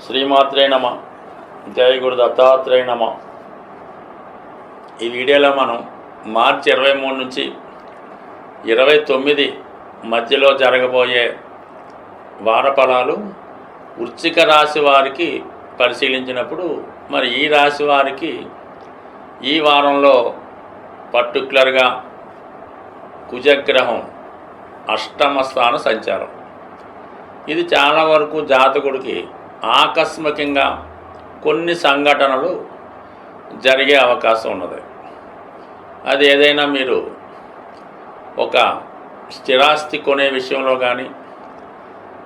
శ్రీమాత్రే నమ. జయ గురు దత్తాత్రేయ నమ. ఈ వీడియోలో మనం మార్చి 23 నుంచి 29 మధ్యలో జరగబోయే వారఫలాలు వృశ్చిక రాశి వారికి పరిశీలించినప్పుడు మరి ఈ రాశి వారికి ఈ వారంలో పర్టికులర్గా కుజగ్రహం అష్టమ స్థాన సంచారం. ఇది చాలా వరకు జాతకుడికి ఆకస్మికంగా కొన్ని సంఘటనలు జరిగే అవకాశం ఉన్నది. అది ఏదైనా మీరు ఒక స్థిరాస్తి కొనే విషయంలో కానీ,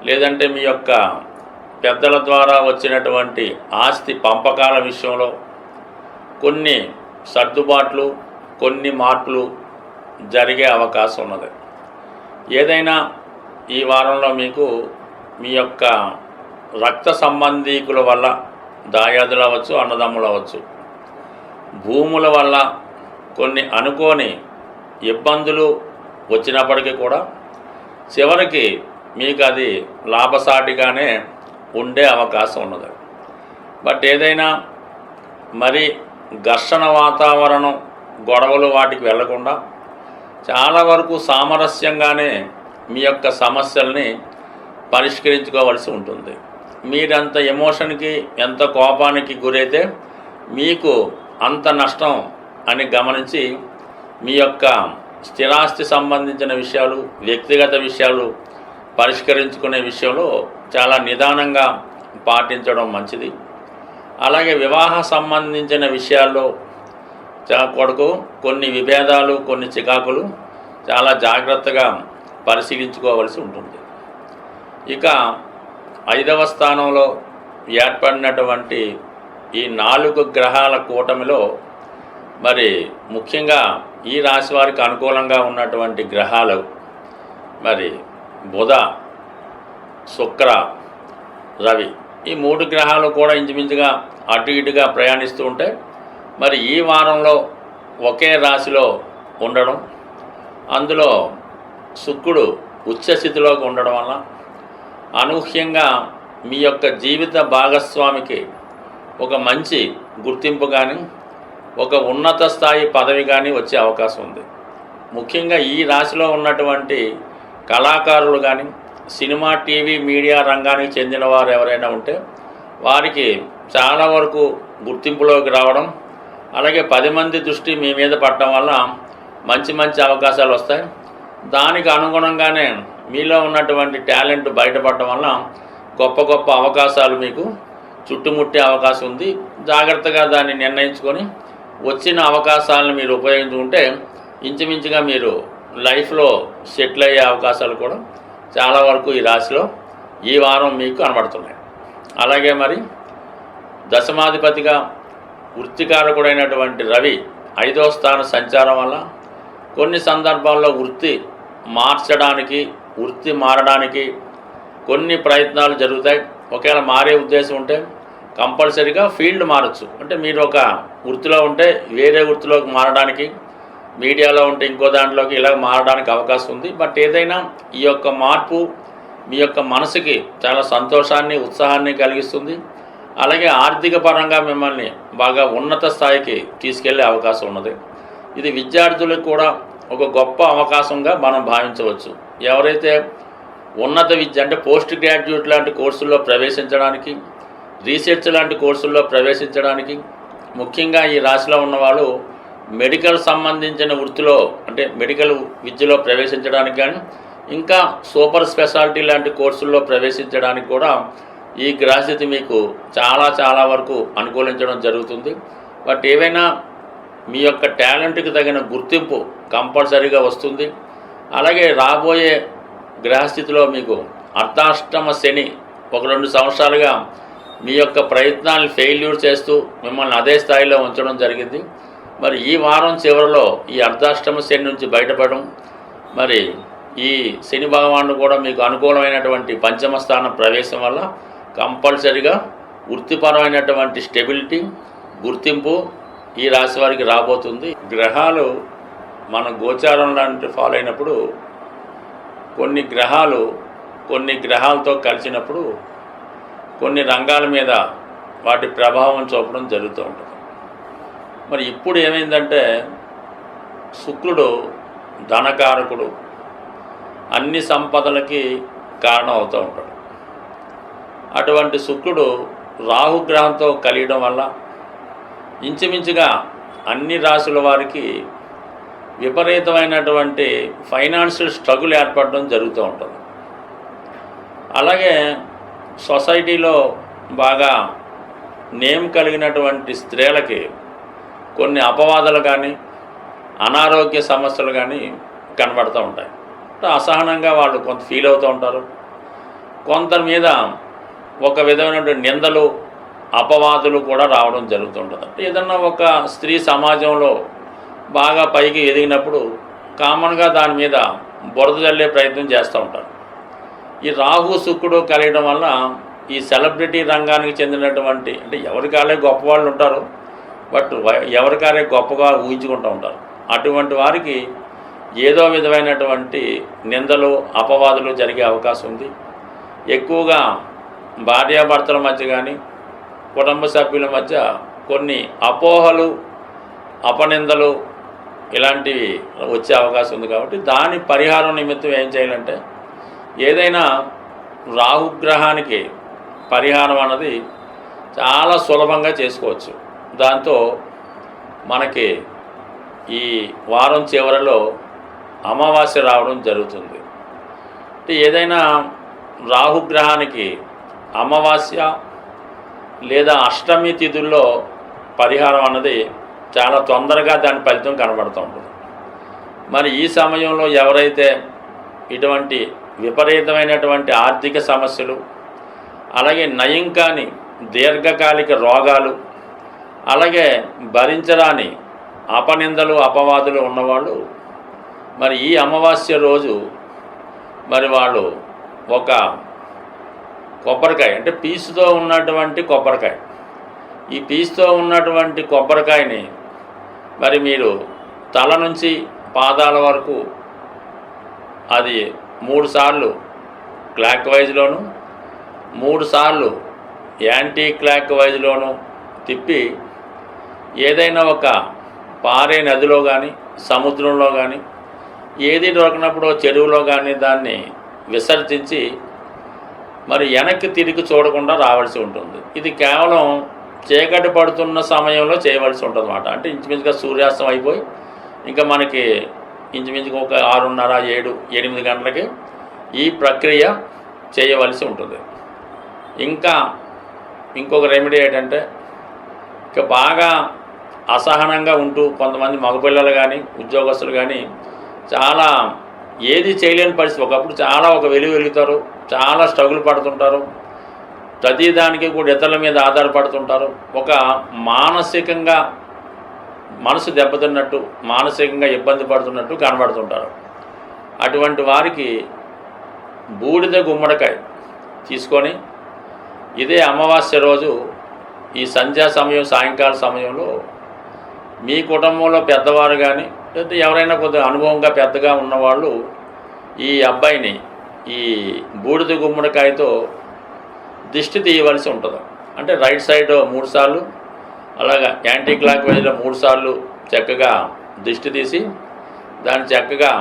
లేదంటే మీ యొక్క పెద్దల ద్వారా వచ్చినటువంటి ఆస్తి పంపకాల విషయంలో కొన్ని సర్దుబాట్లు, కొన్ని మార్పులు జరిగే అవకాశం ఉన్నది. ఏదైనా ఈ వారంలో మీకు మీ యొక్క రక్త సంబంధీకుల వల్ల దాయాదులు అవ్వచ్చు, అన్నదమ్ములు అవ్వచ్చు, భూముల వల్ల కొన్ని అనుకోని ఇబ్బందులు వచ్చినప్పటికీ కూడా చివరికి మీకు అది లాభసాటిగానే ఉండే అవకాశం ఉన్నది. బట్ ఏదైనా మరి ఘర్షణ వాతావరణం, గొడవలు వాటికి వెళ్లకుండా చాలా వరకు సామరస్యంగానే మీ యొక్క సమస్యల్ని పరిష్కరించుకోవాల్సి ఉంటుంది. మీరంత ఎమోషన్కి, ఎంత కోపానికి గురైతే మీకు అంత నష్టం అని గమనించి మీ యొక్క స్థిరాస్తి సంబంధించిన విషయాలు, వ్యక్తిగత విషయాలు పరిష్కరించుకునే విషయంలో చాలా నిదానంగా పాటించడం మంచిది. అలాగే వివాహ సంబంధించిన విషయాల్లో కొడుకు కొన్ని విభేదాలు, కొన్ని చికాకులు చాలా జాగ్రత్తగా పరిశీలించుకోవాల్సి ఉంటుంది. ఇక 5వ స్థానంలో ఏర్పడినటువంటి ఈ 4 గ్రహాల కూటమిలో మరి ముఖ్యంగా ఈ రాశి వారికి అనుకూలంగా ఉన్నటువంటి గ్రహాలు మరి బుధ, శుక్ర, రవి, ఈ 3 గ్రహాలు కూడా ఇంచుమించుగా అటు ఇటుగా ప్రయాణిస్తూ ఉంటాయి. మరి ఈ వారంలో ఒకే రాశిలో ఉండడం, అందులో శుక్రుడు ఉచ్చస్థితిలోకి ఉండడం వల్ల అనూహ్యంగా మీ యొక్క జీవిత భాగస్వామికి ఒక మంచి గుర్తింపు కానీ, ఒక ఉన్నత స్థాయి పదవి కానీ వచ్చే అవకాశం ఉంది. ముఖ్యంగా ఈ రాశిలో ఉన్నటువంటి కళాకారులు కానీ, సినిమా, టీవీ, మీడియా రంగానికి చెందిన వారు ఎవరైనా ఉంటే వారికి చాలా వరకు గుర్తింపులోకి రావడం, అలాగే 10 మంది దృష్టి మీ మీద పడటం వల్ల మంచి మంచి అవకాశాలు వస్తాయి. దానికి అనుగుణంగానే మీలో ఉన్నటువంటి టాలెంట్ బయటపడటం వల్ల గొప్ప గొప్ప అవకాశాలు మీకు చుట్టుముట్టే అవకాశం ఉంది. జాగ్రత్తగా దాన్ని నిర్ణయించుకొని వచ్చిన అవకాశాలను మీరు ఉపయోగించుకుంటే ఇంచుమించుగా మీరు లైఫ్లో సెటిల్ అయ్యే అవకాశాలు కూడా చాలా వరకు ఈ రాశిలో ఈ వారం మీకు కనబడుతున్నాయి. అలాగే మరి దశమాధిపతిగా వృత్తికారకుడైనటువంటి రవి 5వ స్థాన సంచారం వల్ల కొన్ని సందర్భాల్లో వృత్తి మార్చడానికి, వృత్తి మారడానికి కొన్ని ప్రయత్నాలు జరుగుతాయి. ఒకవేళ మారే ఉద్దేశం ఉంటే కంపల్సరీగా ఫీల్డ్ మారచ్చు. అంటే మీరు ఒక వృత్తిలో ఉంటే వేరే వృత్తిలోకి మారడానికి, మీడియాలో ఉంటే ఇంకో దాంట్లోకి ఇలా మారడానికి అవకాశం ఉంది. బట్ ఏదైనా ఈ యొక్క మార్పు మీ యొక్క మనసుకి చాలా సంతోషాన్ని, ఉత్సాహాన్ని కలిగిస్తుంది. అలాగే ఆర్థిక పరంగా మిమ్మల్ని బాగా ఉన్నత స్థాయికి తీసుకెళ్లే అవకాశం ఉన్నది. ఇది విద్యార్థులకు కూడా ఒక గొప్ప అవకాశంగా మనం భావించవచ్చు. ఎవరైతే ఉన్నత విద్య అంటే పోస్ట్ గ్రాడ్యుయేట్ లాంటి కోర్సుల్లో ప్రవేశించడానికి, రీసెర్చ్ లాంటి కోర్సుల్లో ప్రవేశించడానికి, ముఖ్యంగా ఈ రాశిలో ఉన్నవాళ్ళు మెడికల్ సంబంధించిన వృత్తిలో అంటే మెడికల్ విద్యలో ప్రవేశించడానికి కానీ, ఇంకా సూపర్ స్పెషాలిటీ లాంటి కోర్సుల్లో ప్రవేశించడానికి కూడా ఈ గ్రహస్థితి మీకు చాలా చాలా వరకు అనుకూలించడం జరుగుతుంది. బట్ ఏవైనా మీ యొక్క టాలెంట్కి తగిన గుర్తింపు కంపల్సరీగా వస్తుంది. అలాగే రాబోయే గ్రహస్థితిలో మీకు అర్ధాష్టమ శని ఒక 2 సంవత్సరాలుగా మీ యొక్క ప్రయత్నాలను ఫెయిల్యూర్ చేస్తూ మిమ్మల్ని అదే స్థాయిలో ఉంచడం జరిగింది. మరి ఈ వారం చివరిలో ఈ అర్ధాష్టమ శని నుంచి బయటపడడం, మరి ఈ శని భగవానుడు కూడా మీకు అనుకూలమైనటువంటి 5వ స్థాన ప్రవేశం వల్ల కంపల్సరీగా వృత్తిపరమైనటువంటి స్టెబిలిటీ, గుర్తింపు ఈ రాశి వారికి రాబోతుంది. గ్రహాలు మన గోచారం లాంటి ఫాలో అయినప్పుడు కొన్ని గ్రహాలతో కలిసినప్పుడు కొన్ని రంగాల మీద వాటి ప్రభావం చూపడం జరుగుతూ ఉంటుంది. మరి ఇప్పుడు ఏమైందంటే శుక్రుడు ధనకారకుడు, అన్ని సంపదలకి కారణం అవుతూ ఉంటాడు. అటువంటి శుక్రుడు రాహుగ్రహంతో కలియడం వల్ల ఇంచుమించుగా అన్ని రాశుల వారికి విపరీతమైనటువంటి ఫైనాన్షియల్ స్ట్రగుల్ ఏర్పడడం జరుగుతూ ఉంటుంది. అలాగే సొసైటీలో బాగా నేమ్ కలిగినటువంటి స్త్రీలకి కొన్ని అపవాదాలు కానీ అనారోగ్య సమస్యలు కానీ కనబడుతూ ఉంటాయి. అసహనంగా వాళ్ళు కొంత ఫీల్ అవుతూ ఉంటారు. కొందరి మీద ఒక విధమైనటువంటి నిందలు అపవాదులు కూడా రావడం జరుగుతుంటుంది. ఏదన్నా ఒక స్త్రీ సమాజంలో బాగా పైకి ఎదిగినప్పుడు కామన్గా దాని మీద బురద జల్లే ప్రయత్నం చేస్తూ ఉంటారు. ఈ రాహు శుక్రుడు కలియడం వల్ల ఈ సెలబ్రిటీ రంగానికి చెందినటువంటి, అంటే ఎవరికాలే గొప్పవాళ్ళు ఉంటారు, బట్ ఎవరికాలే గొప్పగా ఊహించుకుంటూ ఉంటారు. అటువంటి వారికి ఏదో విధమైనటువంటి నిందలు అపవాదులు జరిగే అవకాశం ఉంది. ఎక్కువగా భార్యాభర్తల మధ్య కానీ కుటుంబ సభ్యుల మధ్య కొన్ని అపోహలు అపనిందలు ఇలాంటివి వచ్చే అవకాశం ఉంది. కాబట్టి దాని పరిహారం నిమిత్తం ఏం చేయాలంటే ఏదైనా రాహుగ్రహానికి పరిహారం అన్నది చాలా సులభంగా చేసుకోవచ్చు. దాంతో మనకి ఈ వారం చివరిలో అమావాస్య రావడం జరుగుతుంది. అంటే ఏదైనా రాహుగ్రహానికి అమావాస్య లేదా అష్టమి తిథుల్లో పరిహారం అన్నది చాలా తొందరగా దాని ఫలితం కనబడుతూ ఉంటుంది. మరి ఈ సమయంలో ఎవరైతే ఇటువంటి విపరీతమైనటువంటి ఆర్థిక సమస్యలు, అలాగే నయం కాని దీర్ఘకాలిక రోగాలు, అలాగే భరించరాని అపనిందలు అపవాదులు ఉన్నవాళ్ళు మరి ఈ అమావాస్య రోజు మరి వాళ్ళు ఒక కొబ్బరికాయ, అంటే పీసుతో ఉన్నటువంటి కొబ్బరికాయ, ఈ పీసుతో ఉన్నటువంటి కొబ్బరికాయని మరి మీరు తల నుంచి పాదాల వరకు అది 3 సార్లు క్లాక్ వైజ్లోను 3 సార్లు యాంటీ క్లాక్ వైజ్లోను తిప్పి ఏదైనా ఒక పారే నదిలో కానీ సముద్రంలో కానీ ఏది దొరికినప్పుడు చెరువులో కానీ దాన్ని విసర్జించి మరి వెనక్కి తిరిగి చూడకుండా రావాల్సి ఉంటుంది. ఇది కేవలం చీకటి పడుతున్న సమయంలో చేయవలసి ఉంటుంది అన్నమాట. అంటే ఇంచుమించుగా సూర్యాస్తం అయిపోయి ఇంకా మనకి ఇంచుమించుగా ఒక 6:30, 7, 8 గంటలకి ఈ ప్రక్రియ చేయవలసి ఉంటుంది. ఇంకా ఇంకొక రెమెడీ ఏంటంటే ఇక బాగా అసహనంగా ఉంటూ కొంతమంది మగపిల్లలు కానీ ఉద్యోగస్తులు కానీ చాలా ఏది చేయలేని పరిస్థితి, ఒకప్పుడు చాలా ఒక వెలుగుతారు, చాలా స్ట్రగుల్ పడుతుంటారు, ప్రతిదానికి కూడా ఇతరుల మీద ఆధారపడుతుంటారు, ఒక మానసికంగా మనసు దెబ్బతిన్నట్టు మానసికంగా ఇబ్బంది పడుతున్నట్టు కనబడుతుంటారు. అటువంటి వారికి బూడిద గుమ్మడికాయ తీసుకొని ఇదే అమావాస్య రోజు ఈ సంధ్యా సమయం సాయంకాల సమయంలో మీ కుటుంబంలో పెద్దవారు కానీ లేదా ఎవరైనా కొద్దిగా అనుభవంగా పెద్దగా ఉన్నవాళ్ళు ఈ అబ్బాయిని ఈ బూడిద గుమ్మడికాయతో దిష్టి తీయవలసి ఉంటుంది. అంటే రైట్ సైడ్ 3 సార్లు, అలాగా యాంటీ క్లాక్ వైజ్లో 3 సార్లు చక్కగా దిష్టి తీసి దాన్ని చక్కగా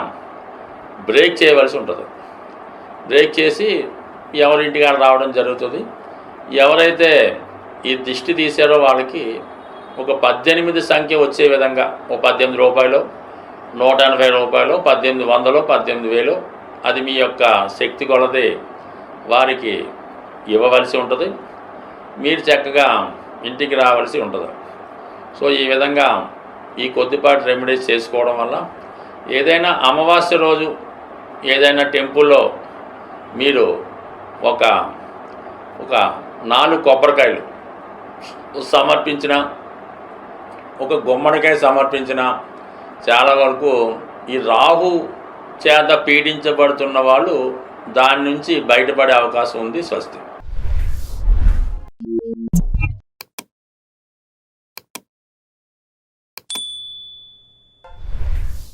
బ్రేక్ చేయవలసి ఉంటుంది. బ్రేక్ చేసి ఎవరింటికి రావడం జరుగుతుంది. ఎవరైతే ఈ దిష్టి తీసారో వాళ్ళకి ఒక 18 సంఖ్య వచ్చే విధంగా ఒక 18 రూపాయలు, 180 రూపాయలు, 1800, 18,000 అది మీ యొక్క శక్తి కొలది వారికి ఇవ్వవలసి ఉంటుంది. మీరు చక్కగా ఇంటికి రావాల్సి ఉంటుంది. సో ఈ విధంగా ఈ కొద్దిపాటి రెమెడీస్ చేసుకోవడం వల్ల ఏదైనా అమావాస్య రోజు ఏదైనా టెంపుల్లో మీరు ఒక 4 కొబ్బరికాయలు సమర్పించిన, ఒక గుమ్మడికాయ సమర్పించిన చాలా వరకు ఈ రాహు చేత పీడించబడుతున్న వాళ్ళు దాని నుంచి బయటపడే అవకాశం ఉంది. స్వస్తి.